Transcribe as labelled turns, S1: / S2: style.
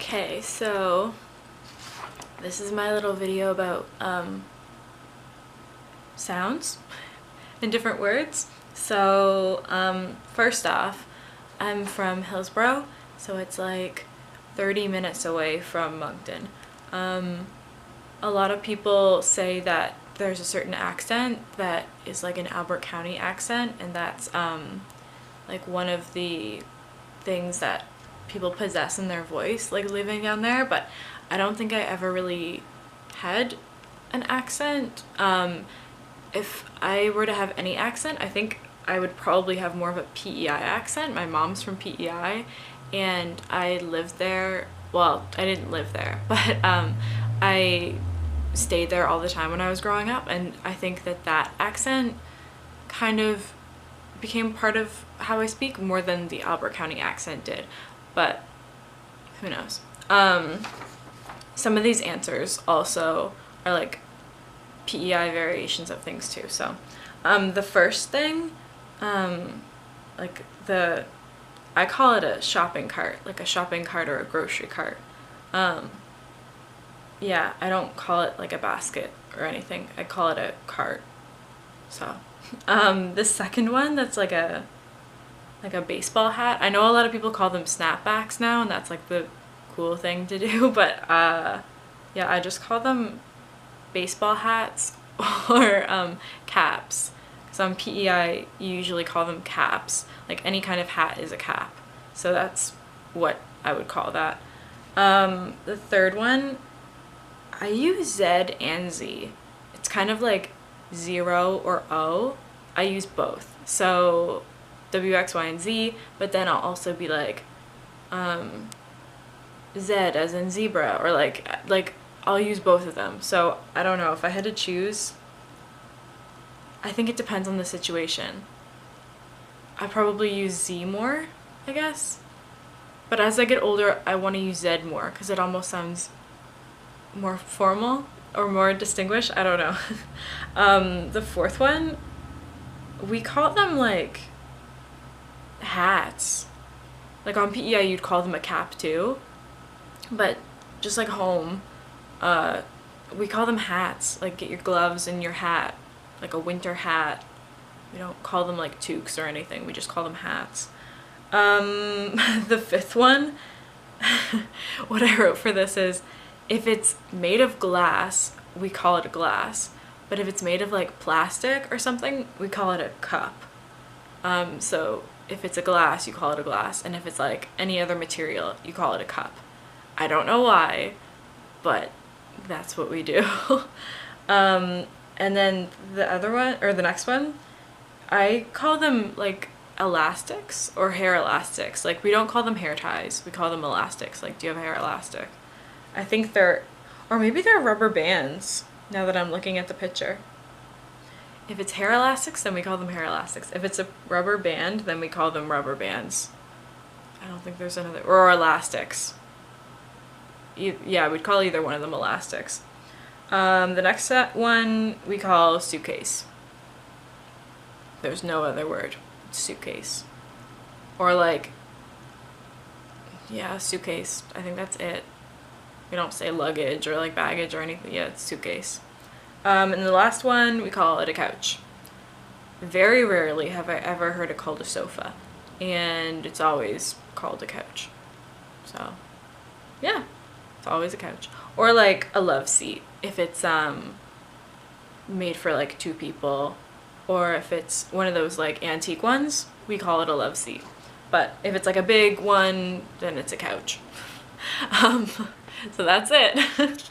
S1: Okay, so this is my little video about sounds and different words. So first off, I'm from Hillsborough, so it's like 30 minutes away from Moncton. A lot of people say that there's a certain accent that is like an Albert County accent, and that's like one of the things that people possess in their voice, like living down there, but I don't think I ever really had an accent. If I were to have any accent, I think I would probably have more of a PEI accent. My mom's from PEI, and I lived there. Well, I didn't live there, but I stayed there all the time when I was growing up, and I think that that accent kind of became part of how I speak more than the Albert County accent did, but who knows. Some of these answers also are like PEI variations of things too. So the first thing, like I call it a shopping cart, like a shopping cart or a grocery cart. Yeah, I don't call it like a basket or anything. I call it a cart. So the second one, that's like a baseball hat. I know a lot of people call them snapbacks now, and that's like the cool thing to do, but yeah, I just call them baseball hats or caps. So on PEI, you usually call them caps. Like any kind of hat is a cap. So that's what I would call that. The third one, I use Z and Z. It's kind of like 0 or O. I use both. So W, X, Y, and Z, but then I'll also be like Z as in zebra, or like I'll use both of them. So I don't know, if I had to choose, I think it depends on the situation. I probably use Z more, I guess. But as I get older, I want to use Z more because it almost sounds more formal or more distinguished. I don't know. The fourth one, we call them like hats. Like on PEI, you'd call them a cap too. But just like home, we call them hats. Like get your gloves and your hat, like a winter hat. We don't call them like toques or anything. We just call them hats. The fifth one, what I wrote for this is, if it's made of glass, we call it a glass. But if it's made of like plastic or something, we call it a cup. So if it's a glass, you call it a glass. And if it's like any other material, you call it a cup. I don't know why, but that's what we do. And then the other one, or the next one, I call them like elastics or hair elastics. Like we don't call them hair ties, we call them elastics. Like, do you have a hair elastic? I think they're, or maybe they're rubber bands now that I'm looking at the picture. If it's hair elastics, then we call them hair elastics. If it's a rubber band, then we call them rubber bands. I don't think there's another, or elastics. Yeah, we'd call either one of them elastics. The next one we call suitcase. There's no other word. It's suitcase. Or like, yeah, suitcase. I think that's it. We don't say luggage or like baggage or anything. Yeah, it's suitcase. And the last one, we call it a couch. Very rarely have I ever heard it called a sofa, and it's always called a couch. So yeah, it's always a couch. Or like a love seat, if it's made for like 2 people, or if it's one of those like antique ones, we call it a love seat. But if it's like a big one, then it's a couch. So that's it.